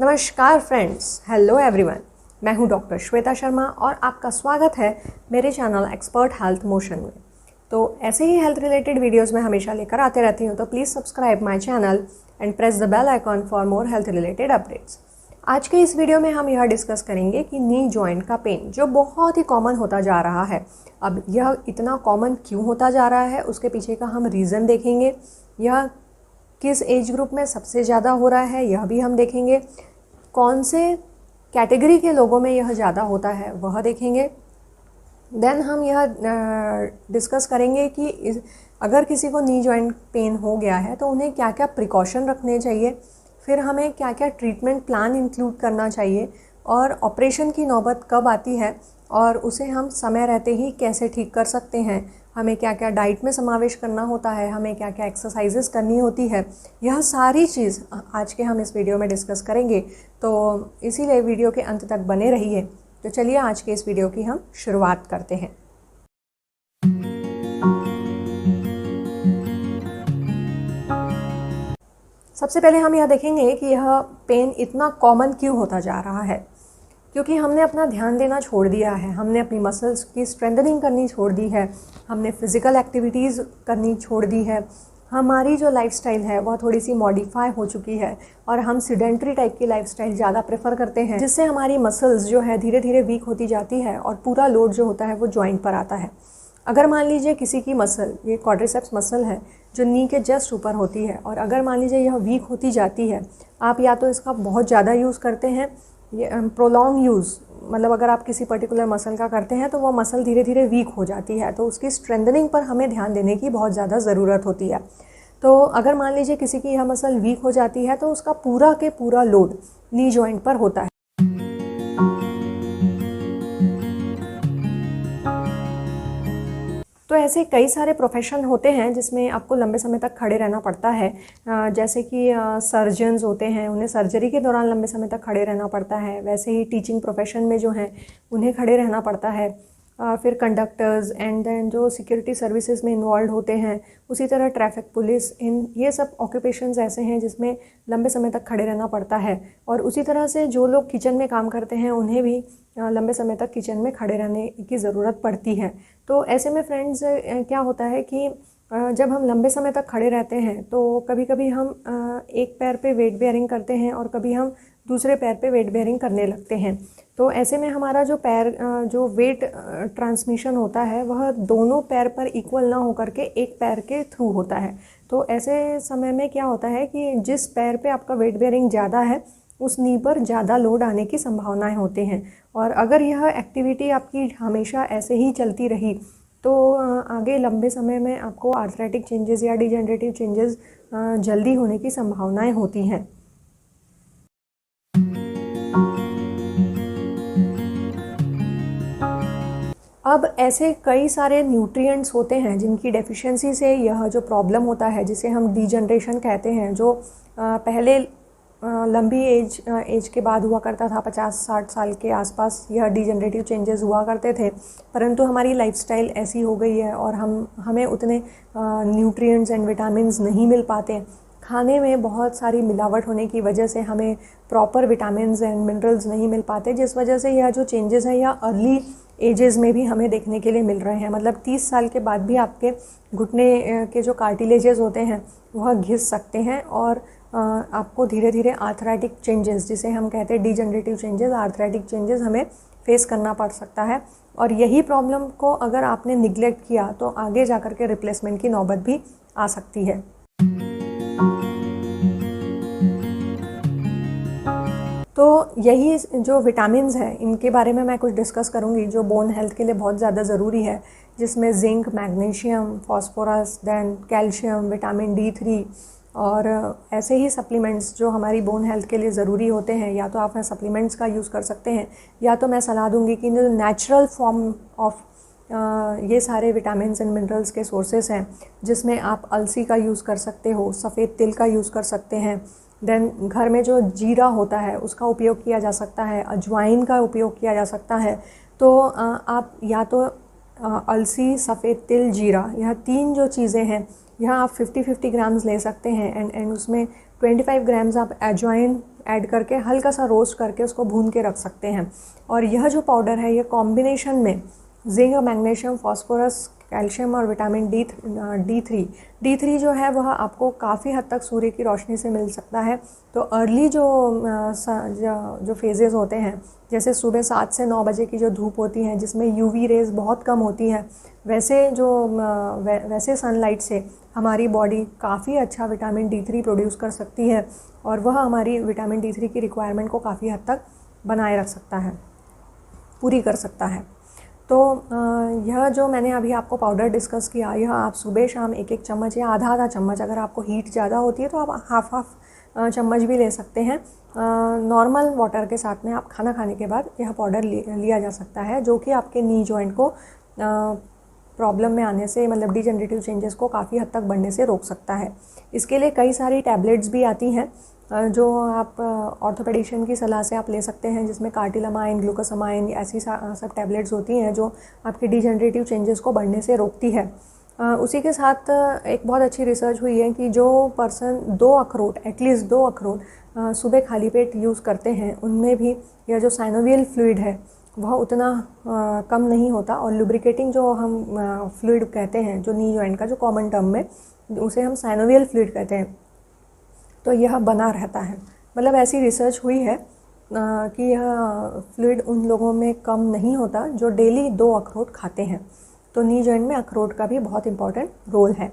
नमस्कार friends, hello everyone. मैं हूं डॉक्टर श्वेता शर्मा और आपका स्वागत है मेरे चैनल एक्सपर्ट हेल्थ मोशन में। तो ऐसे ही हेल्थ रिलेटेड वीडियोस मैं हमेशा लेकर आते रहती हूं, तो please subscribe my channel and press the bell icon for more health related updates. आज के इस वीडियो में हम यह डिस्कस करेंगे कि नी जॉइंट का पेन जो बहुत ही कॉमन होता जा रहा है, अब यह इतना कॉमन क्यों होता जा रहा है, उसके पीछे का हम रीज़न देखेंगे। यह किस एज ग्रुप में सबसे ज़्यादा हो रहा है यह भी हम देखेंगे। कौन से कैटेगरी के लोगों में यह ज़्यादा होता है वह देखेंगे। देन हम यह डिस्कस करेंगे कि अगर किसी को नी जॉइंट पेन हो गया है तो उन्हें क्या क्या प्रिकॉशन रखने चाहिए, फिर हमें क्या क्या ट्रीटमेंट प्लान इंक्लूड करना चाहिए और ऑपरेशन की नौबत कब आती है और उसे हम समय रहते ही कैसे ठीक कर सकते हैं, हमें क्या क्या डाइट में समावेश करना होता है, हमें क्या क्या एक्सरसाइजेस करनी होती है, यह सारी चीज़ आज के हम इस वीडियो में डिस्कस करेंगे। तो इसीलिए वीडियो के अंत तक बने रहिए। तो चलिए आज के इस वीडियो की हम शुरुआत करते हैं। सबसे पहले हम यह देखेंगे कि यह पेन इतना कॉमन क्यों होता जा रहा है, क्योंकि हमने अपना ध्यान देना छोड़ दिया है, हमने अपनी मसल्स की स्ट्रेंथनिंग करनी छोड़ दी है, हमने फिज़िकल एक्टिविटीज़ करनी छोड़ दी है, हमारी जो लाइफस्टाइल है वह थोड़ी सी मॉडिफाई हो चुकी है और हम सीडेंट्री टाइप की लाइफस्टाइल ज़्यादा प्रेफर करते हैं, जिससे हमारी मसल्स जो है धीरे धीरे वीक होती जाती है और पूरा लोड जो होता है वो जॉइंट पर आता है। अगर मान लीजिए किसी की मसल, ये क्वाड्रिसेप्स मसल है जो नी के जस्ट ऊपर होती है, और अगर मान लीजिए यह वीक होती जाती है, आप या तो इसका बहुत ज़्यादा यूज़ करते हैं, ये प्रोलॉन्ग यूज़, मतलब अगर आप किसी पर्टिकुलर मसल का करते हैं तो वो मसल धीरे धीरे वीक हो जाती है, तो उसकी स्ट्रेंथनिंग पर हमें ध्यान देने की बहुत ज़्यादा ज़रूरत होती है। तो अगर मान लीजिए किसी की यह मसल वीक हो जाती है तो उसका पूरा के पूरा लोड नी जॉइंट पर होता है। तो ऐसे कई सारे प्रोफेशन होते हैं जिसमें आपको लंबे समय तक खड़े रहना पड़ता है, जैसे कि सर्जन्स होते हैं, उन्हें सर्जरी के दौरान लंबे समय तक खड़े रहना पड़ता है। वैसे ही टीचिंग प्रोफेशन में जो हैं उन्हें खड़े रहना पड़ता है। फिर कंडक्टर्स एंड देन जो सिक्योरिटी सर्विसेज में इन्वॉल्व होते हैं, उसी तरह ट्रैफिक पुलिस, इन ये सब ऑक्यूपेशंस ऐसे हैं जिसमें लंबे समय तक खड़े रहना पड़ता है। और उसी तरह से जो लोग किचन में काम करते हैं उन्हें भी लंबे समय तक किचन में खड़े रहने की ज़रूरत पड़ती है। तो ऐसे में फ्रेंड्स क्या होता है कि जब हम लंबे समय तक खड़े रहते हैं तो कभी कभी हम एक पैर पे वेट बेयरिंग करते हैं और कभी हम दूसरे पैर पे वेट बेयरिंग करने लगते हैं। तो ऐसे में हमारा जो पैर जो वेट ट्रांसमिशन होता है वह दोनों पैर पर इक्वल ना होकर के एक पैर के थ्रू होता है। तो ऐसे समय में क्या होता है कि जिस पैर पे आपका वेट बेयरिंग ज़्यादा है उस नी पर ज़्यादा लोड आने की संभावनाएं होती हैं। और अगर यह एक्टिविटी आपकी हमेशा ऐसे ही चलती रही तो आगे लंबे समय में आपको आर्थराइटिक चेंजेस या डिजेनरेटिव चेंजेस जल्दी होने की संभावनाएं होती हैं। अब ऐसे कई सारे न्यूट्रिएंट्स होते हैं जिनकी डेफिशिएंसी से यह जो प्रॉब्लम होता है, जिसे हम डीजनरेशन कहते हैं, जो पहले लंबी एज के बाद हुआ करता था, 50-60 साल के आसपास यह डीजनरेटिव चेंजेस हुआ करते थे, परंतु हमारी लाइफस्टाइल ऐसी हो गई है और हमें उतने न्यूट्रिएंट्स एंड विटामिन्स नहीं मिल पाते। खाने में बहुत सारी मिलावट होने की वजह से हमें प्रॉपर विटामिन्स एंड मिनरल्स नहीं मिल पाते, जिस वजह से यह जो चेंजेस हैं यह अर्ली एजेस में भी हमें देखने के लिए मिल रहे हैं। मतलब 30 साल के बाद भी आपके घुटने के जो कार्टिलेजेस होते हैं वह घिस सकते हैं और आपको धीरे धीरे आर्थराइटिक चेंजेस, जिसे हम कहते हैं डीजनरेटिव चेंजेस, आर्थराइटिक चेंजेस हमें फेस करना पड़ सकता है। और यही प्रॉब्लम को अगर आपने निगलेक्ट किया तो आगे जाकर के रिप्लेसमेंट की नौबत भी आ सकती है। तो यही जो विटामिन्स हैं इनके बारे में मैं कुछ डिस्कस करूंगी जो बोन हेल्थ के लिए बहुत ज़्यादा ज़रूरी है, जिसमें zinc, magnesium, phosphorus, then calcium, vitamin D3 और ऐसे ही सप्लीमेंट्स जो हमारी बोन हेल्थ के लिए ज़रूरी होते हैं। या तो आप सप्लीमेंट्स का यूज़ कर सकते हैं या तो मैं सलाह दूंगी कि जो नेचुरल फॉर्म ऑफ ये सारे विटामिन्स एंड मिनरल्स के सोर्सेस हैं, जिसमें आप अलसी का यूज़ कर सकते हो, सफ़ेद तिल का यूज़ कर सकते हैं, देन घर में जो जीरा होता है उसका उपयोग किया जा सकता है, अजवाइन का उपयोग किया जा सकता है। तो आप या तो अलसी, सफ़ेद तिल, जीरा, यह तीन जो चीज़ें हैं यह आप 50-50 ग्राम्स ले सकते हैं एंड उसमें 25 ग्राम्स आप अजवाइन ऐड करके हल्का सा रोस्ट करके उसको भून के रख सकते हैं। और यह जो पाउडर है ये कॉम्बिनेशन में जिंक, मैग्नीशियम, फास्फोरस, कैल्शियम और विटामिन D3 जो है वह आपको काफ़ी हद तक सूर्य की रोशनी से मिल सकता है। तो अर्ली जो फेजेस होते हैं, जैसे सुबह 7 से 9 बजे की जो धूप होती है जिसमें UV रेज़ बहुत कम होती है, वैसे सनलाइट से हमारी बॉडी काफ़ी अच्छा विटामिन D3 प्रोड्यूस कर सकती है और वह हमारी विटामिन D3 की रिक्वायरमेंट को काफ़ी हद तक बनाए रख सकता है, पूरी कर सकता है। तो यह जो मैंने अभी आपको पाउडर डिस्कस किया, यह आप सुबह शाम एक चम्मच या आधा चम्मच, अगर आपको हीट ज़्यादा होती है तो आप हाफ चम्मच भी ले सकते हैं। नॉर्मल वाटर के साथ में आप खाना खाने के बाद यह पाउडर लिया जा सकता है, जो कि आपके नी जॉइंट को प्रॉब्लम में आने से, मतलब डिजेनरेटिव चेंजेस को काफ़ी हद तक बढ़ने से रोक सकता है। इसके लिए कई सारी टैबलेट्स भी आती हैं जो आप ऑर्थोपेडिशियन की सलाह से आप ले सकते हैं, जिसमें कार्टिलामाइन, ग्लूकोसामाइन, ऐसी सब टैबलेट्स होती हैं जो आपके डिजेनरेटिव चेंजेस को बढ़ने से रोकती है। उसी के साथ एक बहुत अच्छी रिसर्च हुई है कि जो पर्सन 2 अखरोट, एटलीस्ट 2 अखरोट सुबह खाली पेट यूज़ करते हैं, उनमें भी यह जो साइनोवियल फ्लूइड है वह उतना कम नहीं होता। और लुब्रिकेटिंग जो हम फ्लूइड कहते हैं, जो नी जॉइंट का जो कॉमन टर्म में, उसे हम साइनोवियल फ्लूइड कहते हैं, तो यह बना रहता है। मतलब ऐसी रिसर्च हुई है कि यह फ्लूइड उन लोगों में कम नहीं होता जो डेली 2 अखरोट खाते हैं। तो नी जॉइंट में अखरोट का भी बहुत इंपॉर्टेंट रोल है।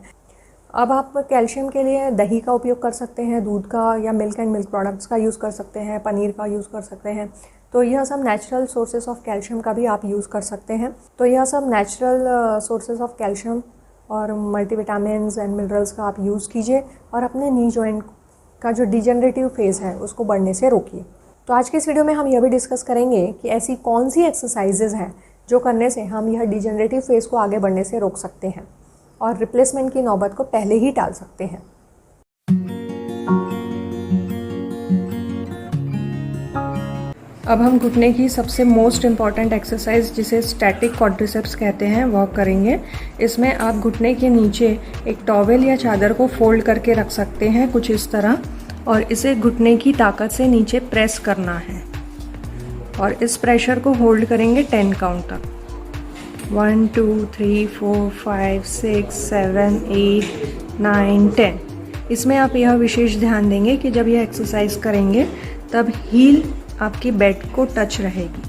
अब आप कैल्शियम के लिए दही का उपयोग कर सकते हैं, दूध का या मिल्क एंड मिल्क प्रोडक्ट्स का यूज़ कर सकते हैं, पनीर का यूज़ कर सकते हैं। तो यह सब नेचुरल सोर्सेस ऑफ कैल्शियम का भी आप यूज़ कर सकते हैं। तो यह सब नेचुरल सोर्सेस ऑफ कैल्शियम और मल्टीविटामिन्स एंड मिनरल्स का आप यूज़ कीजिए और अपने नी जॉइंट का जो डिजेनरेटिव फेज़ है उसको बढ़ने से रोकिए। तो आज के इस वीडियो में हम यह भी डिस्कस करेंगे कि ऐसी कौन सी एक्सरसाइजेज हैं जो करने से हम यह डिजेनरेटिव फेज़ को आगे बढ़ने से रोक सकते हैं और रिप्लेसमेंट की नौबत को पहले ही टाल सकते हैं। अब हम घुटने की सबसे मोस्ट इम्पॉर्टेंट एक्सरसाइज, जिसे स्टैटिक क्वाड्रिसेप्स कहते हैं, वह करेंगे। इसमें आप घुटने के नीचे एक टॉवेल या चादर को फोल्ड करके रख सकते हैं कुछ इस तरह, और इसे घुटने की ताकत से नीचे प्रेस करना है और इस प्रेशर को होल्ड करेंगे 10 काउंट तक। 1 2 3 4 5 6 7 8 9 10। इसमें आप यह विशेष ध्यान देंगे कि जब यह एक्सरसाइज करेंगे तब हील आपकी बेड को टच रहेगी।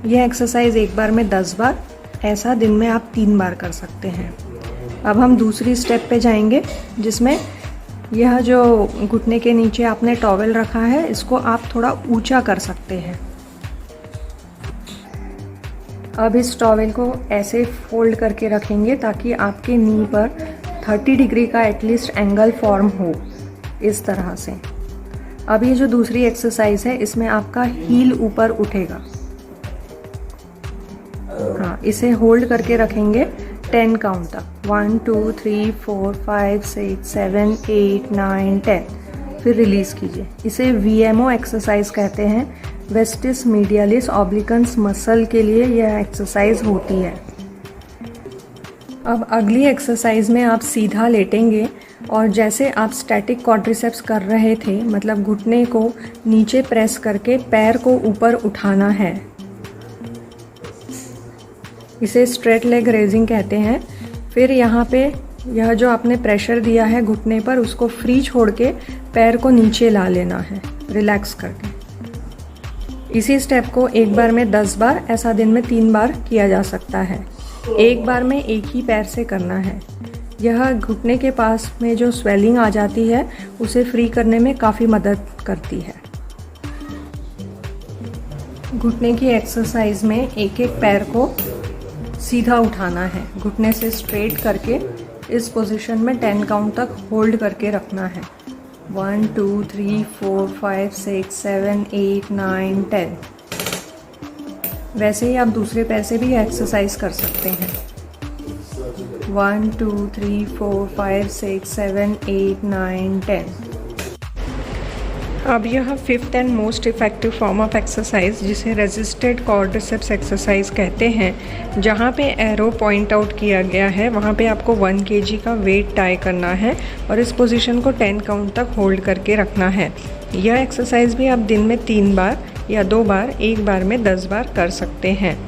यह एक्सरसाइज एक बार में 10 बार, ऐसा दिन में आप 3 बार कर सकते हैं। अब हम दूसरी स्टेप पे जाएंगे, जिसमें यह जो घुटने के नीचे आपने टॉवेल रखा है इसको आप थोड़ा ऊंचा कर सकते हैं। अब इस टॉवेल को ऐसे फोल्ड करके रखेंगे ताकि आपके नी पर 30 डिग्री का एटलीस्ट एंगल फॉर्म हो, इस तरह से। अब ये जो दूसरी एक्सरसाइज है इसमें आपका हील ऊपर उठेगा। हाँ, इसे होल्ड करके रखेंगे 10 काउंट तक। 1 2 3 4 5 6 7 8 9 10। फिर रिलीज कीजिए। इसे VMO एक्सरसाइज कहते हैं, वेस्टिस मीडियलिस ऑब्लिकन्स मसल के लिए यह एक्सरसाइज होती है। अब अगली एक्सरसाइज में आप सीधा लेटेंगे और जैसे आप स्टैटिक क्वाड्रिसेप्स कर रहे थे, मतलब घुटने को नीचे प्रेस करके पैर को ऊपर उठाना है। इसे स्ट्रेट लेग रेजिंग कहते हैं। फिर यहाँ पे यह जो आपने प्रेशर दिया है घुटने पर, उसको फ्री छोड़ के पैर को नीचे ला लेना है रिलैक्स करके। इसी स्टेप को एक बार में 10 बार, ऐसा दिन में 3 बार किया जा सकता है। एक बार में एक ही पैर से करना है। यह घुटने के पास में जो स्वेलिंग आ जाती है उसे फ्री करने में काफ़ी मदद करती है। घुटने की एक्सरसाइज में एक एक पैर को सीधा उठाना है, घुटने से स्ट्रेट करके इस पोजीशन में 10 काउंट तक होल्ड करके रखना है। 1 2 3 4 5 6 7 8 9 10। वैसे ही आप दूसरे पैर से भी एक्सरसाइज कर सकते हैं। 1 2 3 4 5 6 7 8 9 10। अब यह fifth and most effective form of exercise जिसे रेजिस्टेड क्वाड्रिसेप्स एक्सरसाइज कहते हैं, जहाँ पे एरो पॉइंट आउट किया गया है वहाँ पे आपको 1 kg का वेट टाई करना है और इस पोजीशन को 10 काउंट तक होल्ड करके रखना है। यह एक्सरसाइज भी आप दिन में 3 बार या 2 बार, एक बार में 10 बार कर सकते हैं।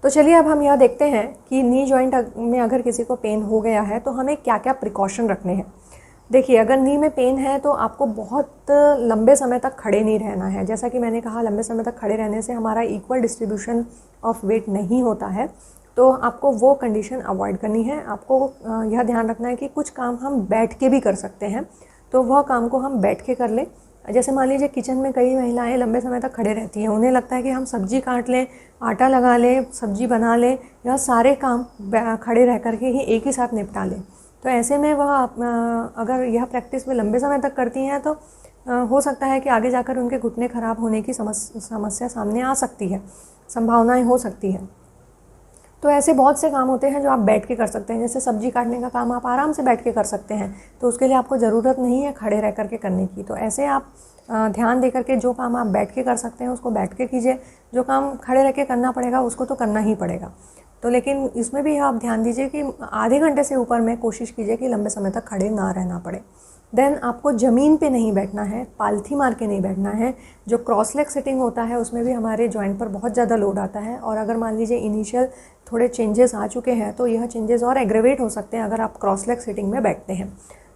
तो चलिए अब हम यह देखते हैं कि नी जॉइंट में अगर किसी को पेन हो गया है तो हमें क्या क्या प्रिकॉशन रखने हैं। देखिए, अगर नी में पेन है तो आपको बहुत लंबे समय तक खड़े नहीं रहना है। जैसा कि मैंने कहा, लंबे समय तक खड़े रहने से हमारा इक्वल डिस्ट्रीब्यूशन ऑफ वेट नहीं होता है, तो आपको वो कंडीशन अवॉइड करनी है। आपको यह ध्यान रखना है कि कुछ काम हम बैठ के भी कर सकते हैं, तो वह काम को हम बैठ के कर लें। जैसे मान लीजिए किचन में कई महिलाएं लंबे समय तक खड़े रहती हैं, उन्हें लगता है कि हम सब्जी काट लें, आटा लगा लें, सब्जी बना लें, यह सारे काम खड़े रह करके ही एक ही साथ निपटा लें। तो ऐसे में वह अगर यह प्रैक्टिस में लंबे समय तक करती हैं तो हो सकता है कि आगे जाकर उनके घुटने ख़राब होने की समस्या सामने आ सकती है, संभावनाएं हो सकती है। तो ऐसे बहुत से काम होते हैं जो आप बैठ के कर सकते हैं। जैसे सब्जी काटने का काम आप आराम से बैठ के कर सकते हैं, तो उसके लिए आपको ज़रूरत नहीं है खड़े रह करके करने की। तो ऐसे आप ध्यान दे करके जो काम आप बैठ के कर सकते हैं उसको बैठ के कीजिए, जो काम खड़े रह के करना पड़ेगा उसको तो करना ही पड़ेगा। तो लेकिन इसमें भी आप ध्यान दीजिए कि आधे घंटे से ऊपर में कोशिश कीजिए कि लंबे समय तक खड़े ना रहना पड़े। देन आपको ज़मीन पे नहीं बैठना है, पालथी मार के नहीं बैठना है। जो क्रॉस लेग सिटिंग होता है उसमें भी हमारे जॉइंट पर बहुत ज़्यादा लोड आता है, और अगर मान लीजिए इनिशियल थोड़े चेंजेस आ चुके हैं तो यह चेंजेस और एग्रेवेट हो सकते हैं अगर आप क्रॉस लेग सिटिंग में बैठते हैं।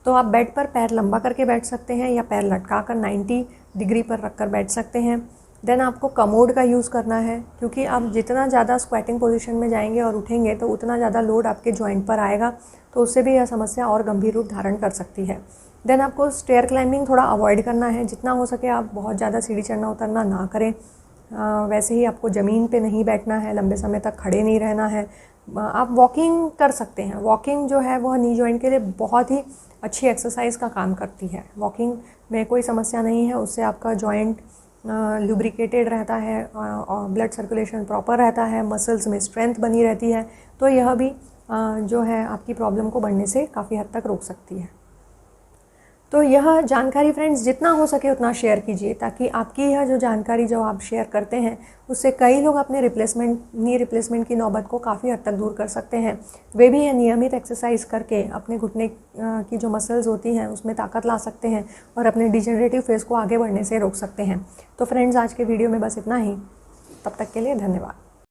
तो आप बेड पर पैर लंबा करके बैठ सकते हैं या पैर लटका कर 90 डिग्री पर रख कर बैठ सकते हैं। देन आपको कमोड का यूज़ करना है, क्योंकि आप जितना ज़्यादा स्क्वैटिंग पोजीशन में जाएंगे और उठेंगे तो उतना ज़्यादा लोड आपके जॉइंट पर आएगा, तो उससे भी यह समस्या और गंभीर रूप धारण कर सकती है। देन आपको स्टेयर क्लाइंबिंग थोड़ा अवॉइड करना है, जितना हो सके आप बहुत ज़्यादा सीढ़ी चढ़ना उतरना ना करें। वैसे ही आपको ज़मीन पे नहीं बैठना है, लंबे समय तक खड़े नहीं रहना है। आप वॉकिंग कर सकते हैं। वॉकिंग जो है वह नी जॉइंट के लिए बहुत ही अच्छी एक्सरसाइज का काम करती है। वॉकिंग में कोई समस्या नहीं है, उससे आपका जॉइंट लुब्रिकेटेड रहता है और ब्लड सर्कुलेशन प्रॉपर रहता है, मसल्स में स्ट्रेंथ बनी रहती है। तो यह भी जो है आपकी प्रॉब्लम को बढ़ने से काफ़ी हद तक रोक सकती है। तो यह जानकारी फ्रेंड्स जितना हो सके उतना शेयर कीजिए, ताकि आपकी यह जो जानकारी जो आप शेयर करते हैं उससे कई लोग अपने नी रिप्लेसमेंट की नौबत को काफ़ी हद तक दूर कर सकते हैं। वे भी यह नियमित एक्सरसाइज करके अपने घुटने की जो मसल्स होती हैं उसमें ताकत ला सकते हैं और अपने डिजेनरेटिव फेज को आगे बढ़ने से रोक सकते हैं। तो फ्रेंड्स, आज के वीडियो में बस इतना ही। तब तक के लिए धन्यवाद।